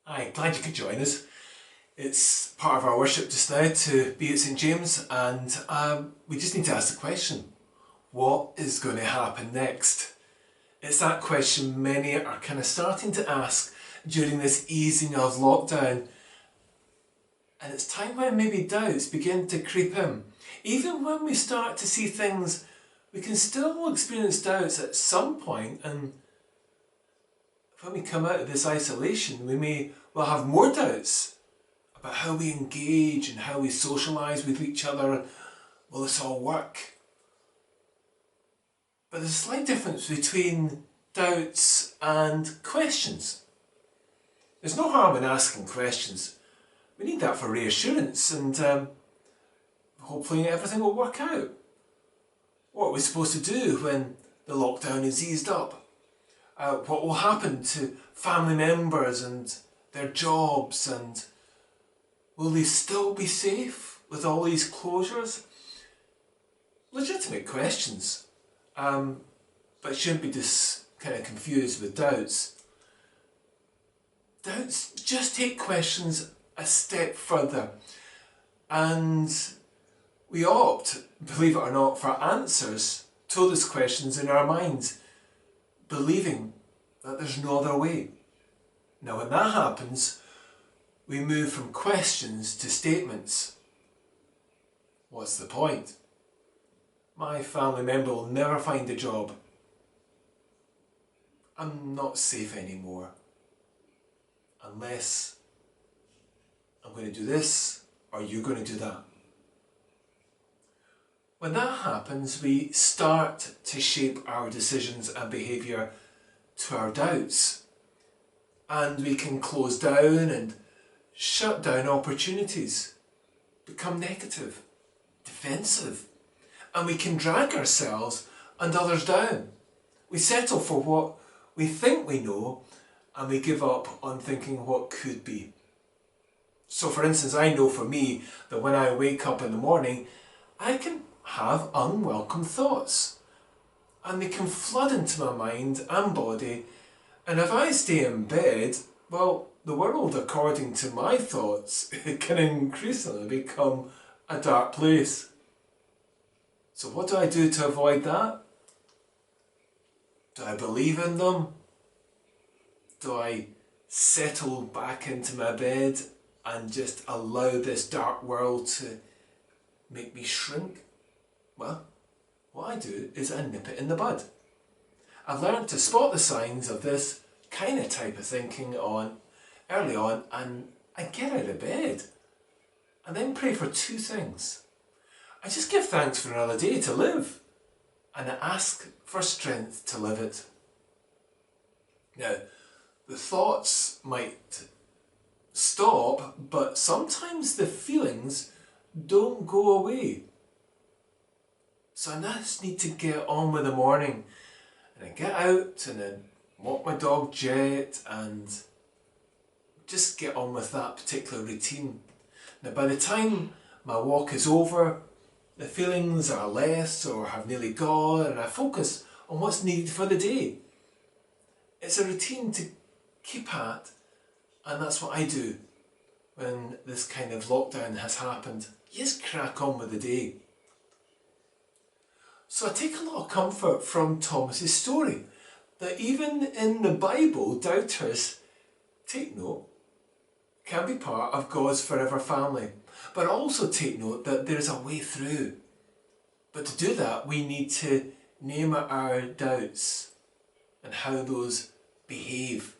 Hi, glad you could join us. It's part of our worship just now to be at St James, and we just need to ask the question, what is going to happen next? It's that question many are kind of starting to ask during this easing of lockdown, and it's time when maybe doubts begin to creep in. Even when we start to see things, we can still experience doubts at some point, and when we come out of this isolation, we may well have more doubts about how we engage and how we socialise with each other. Will this all work? But there's a slight difference between doubts and questions. There's no harm in asking questions. We need that for reassurance, and hopefully everything will work out. What are we supposed to do when the lockdown is eased up? What will happen to family members and their jobs, and will they still be safe with all these closures? Legitimate questions, but shouldn't be just kind of confused with doubts. Doubts just take questions a step further, and we opt, believe it or not, for answers to those questions in our minds, believing that there's no other way. Now, when that happens, we move from questions to statements. What's the point? My family member will never find a job. I'm not safe anymore. Unless I'm going to do this or you're going to do that. When that happens, we start to shape our decisions and behaviour to our doubts. And we can close down and shut down opportunities, become negative, defensive, and we can drag ourselves and others down. We settle for what we think we know, and we give up on thinking what could be. So for instance, I know for me that when I wake up in the morning, I can have unwelcome thoughts, and they can flood into my mind and body, and if I stay in bed, well, the world, according to my thoughts, can increasingly become a dark place. So what do I do to avoid that? Do I believe in them? Do I settle back into my bed and just allow this dark world to make me shrink? Well, what I do is I nip it in the bud. I've learned to spot the signs of this kind of type of thinking early on, and I get out of bed and then pray for two things. I just give thanks for another day to live, and I ask for strength to live it. Now, the thoughts might stop, but sometimes the feelings don't go away. So I just need to get on with the morning, and I get out and then walk my dog Jet and just get on with that particular routine. Now, by the time my walk is over, the feelings are less or have nearly gone, and I focus on what's needed for the day. It's a routine to keep at, and that's what I do when this kind of lockdown has happened. You just crack on with the day. So I take a lot of comfort from Thomas's story, that even in the Bible, doubters, take note, can be part of God's forever family. But also take note that there's a way through. But to do that, we need to name our doubts and how those behave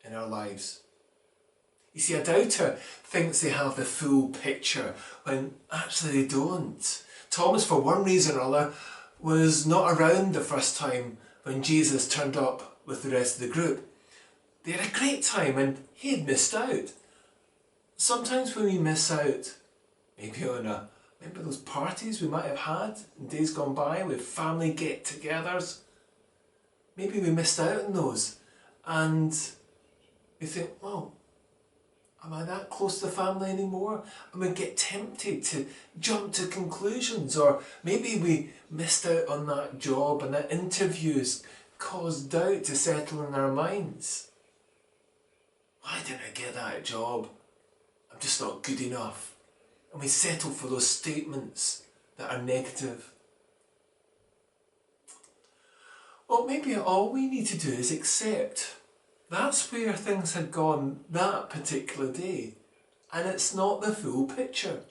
in our lives. You see, a doubter thinks they have the full picture when actually they don't. Thomas, for one reason or other, was not around the first time when Jesus turned up with the rest of the group. They had a great time and he had missed out. Sometimes when we miss out, maybe on remember those parties we might have had in days gone by with family get-togethers? Maybe we missed out on those, and we think, well, am I that close to the family anymore? And we get tempted to jump to conclusions, or maybe we missed out on that job and that interviews caused doubt to settle in our minds. why didn't I get that job? I'm just not good enough. And we settle for those statements that are negative. Well, maybe all we need to do is accept that's where things had gone that particular day, and it's not the full picture.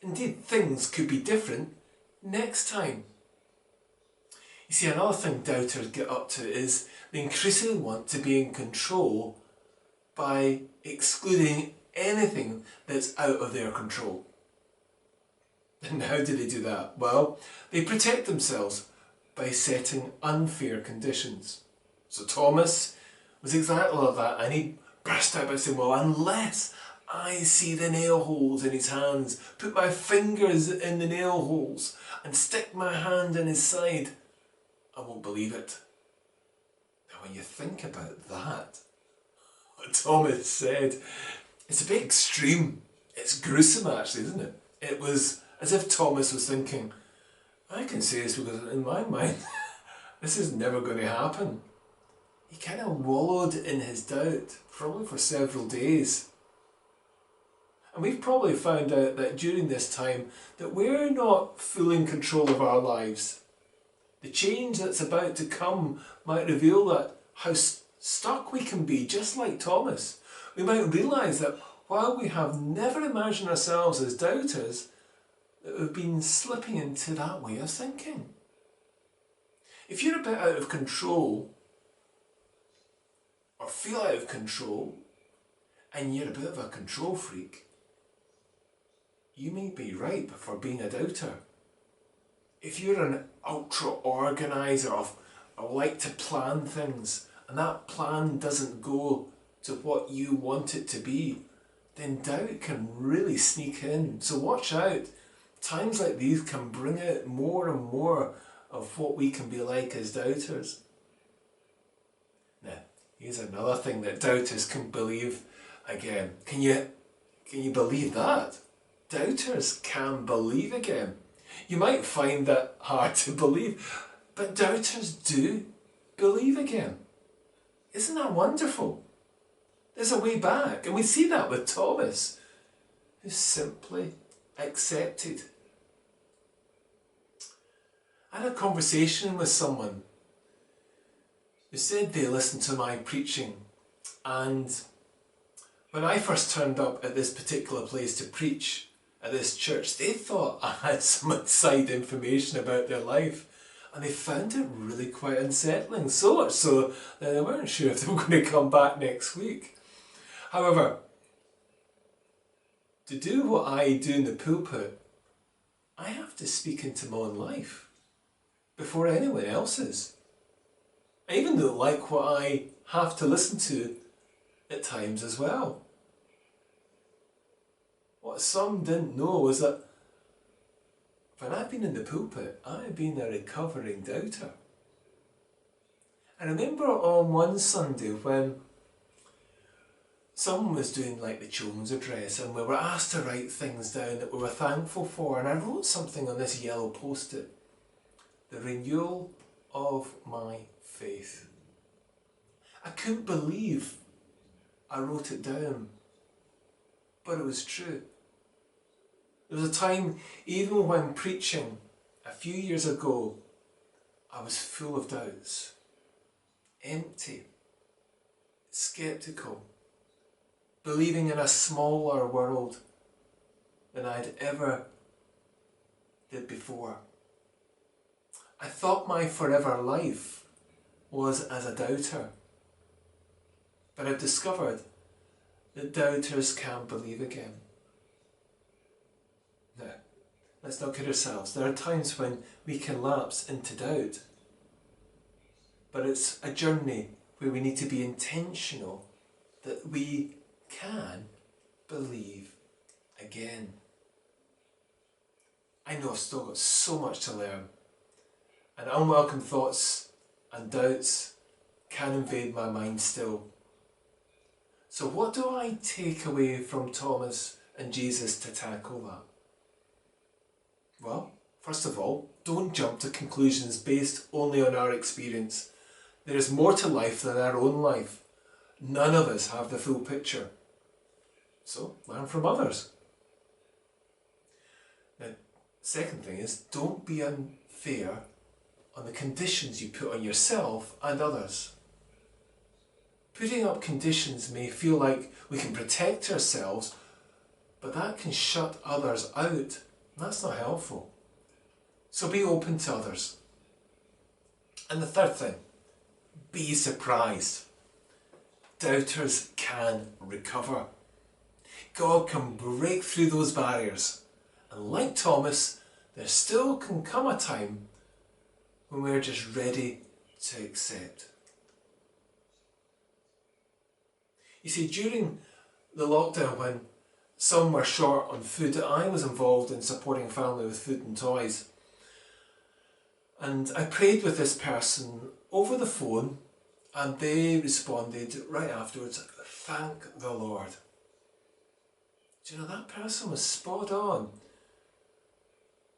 Indeed, things could be different next time. You see, another thing doubters get up to is they increasingly want to be in control by excluding anything that's out of their control. And how do they do that? Well, they protect themselves by setting unfair conditions. So Thomas was exactly like that, and he burst out by saying, well, unless I see the nail holes in his hands, put my fingers in the nail holes and stick my hand in his side, I won't believe it. Now when you think about that, what Thomas said, it's a bit extreme. It's gruesome actually, isn't it? It was as if Thomas was thinking, I can say this because in my mind, this is never going to happen. He kind of wallowed in his doubt, probably for several days. And we've probably found out that during this time that we're not fully in control of our lives. The change that's about to come might reveal that how stuck we can be, just like Thomas. We might realise that while we have never imagined ourselves as doubters, that we've been slipping into that way of thinking. If you're a bit out of control, or feel out of control, and you're a bit of a control freak, you may be ripe for being a doubter. If you're an ultra organiser or like to plan things, and that plan doesn't go to what you want it to be, then doubt can really sneak in. So watch out. Times like these can bring out more and more of what we can be like as doubters. Now, here's another thing that doubters can believe again. Can you believe that? Doubters can believe again. You might find that hard to believe, but doubters do believe again. Isn't that wonderful? There's a way back, and we see that with Thomas, who simply accepted. I had a conversation with someone who said they listened to my preaching, and when I first turned up at this particular place to preach at this church, they thought I had some inside information about their life, and they found it really quite unsettling, so much so that they weren't sure if they were going to come back next week. However, to do what I do in the pulpit, I have to speak into my own life before anyone else's. I even don't like what I have to listen to at times as well. What some didn't know was that when I've been in the pulpit, I've been a recovering doubter. I remember on one Sunday when someone was doing like the children's address, and we were asked to write things down that we were thankful for, and I wrote something on this yellow post-it: the renewal of my faith. I couldn't believe I wrote it down, but it was true. There was a time, even when preaching a few years ago, I was full of doubts, empty, sceptical, believing in a smaller world than I'd ever did before. I thought my forever life was as a doubter, but I've discovered that doubters can believe again. Now, let's not kid ourselves. There are times when we can lapse into doubt, but it's a journey where we need to be intentional that we can believe again. I know I've still got so much to learn, and unwelcome thoughts and doubts can invade my mind still. So what do I take away from Thomas and Jesus to tackle that? Well, first of all, don't jump to conclusions based only on our experience. There is more to life than our own life. None of us have the full picture. So learn from others. Now, second thing is, don't be unfair on the conditions you put on yourself and others. Putting up conditions may feel like we can protect ourselves, but that can shut others out. That's not helpful. So be open to others. And the third thing, be surprised. Doubters can recover. God can break through those barriers. And like Thomas, there still can come a time when we're just ready to accept. You see, during the lockdown, when some were short on food, I was involved in supporting a family with food and toys. And I prayed with this person over the phone, and they responded right afterwards, "Thank the Lord." Do you know, that person was spot on.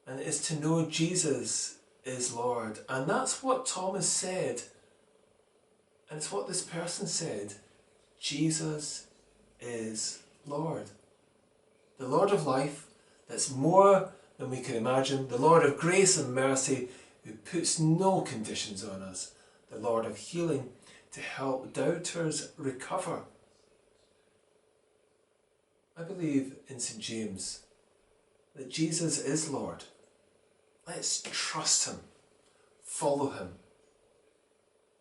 And it is to know Jesus is Lord. And that's what Thomas said. And it's what this person said. Jesus is Lord. The Lord of life, that's more than we can imagine. The Lord of grace and mercy, who puts no conditions on us. The Lord of healing, to help doubters recover. I believe in St. James that Jesus is Lord. Let's trust him, follow him,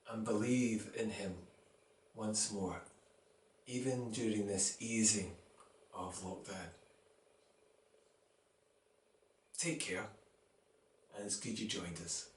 and believe in him once more, even during this easing of lockdown. Take care, and it's good you joined us.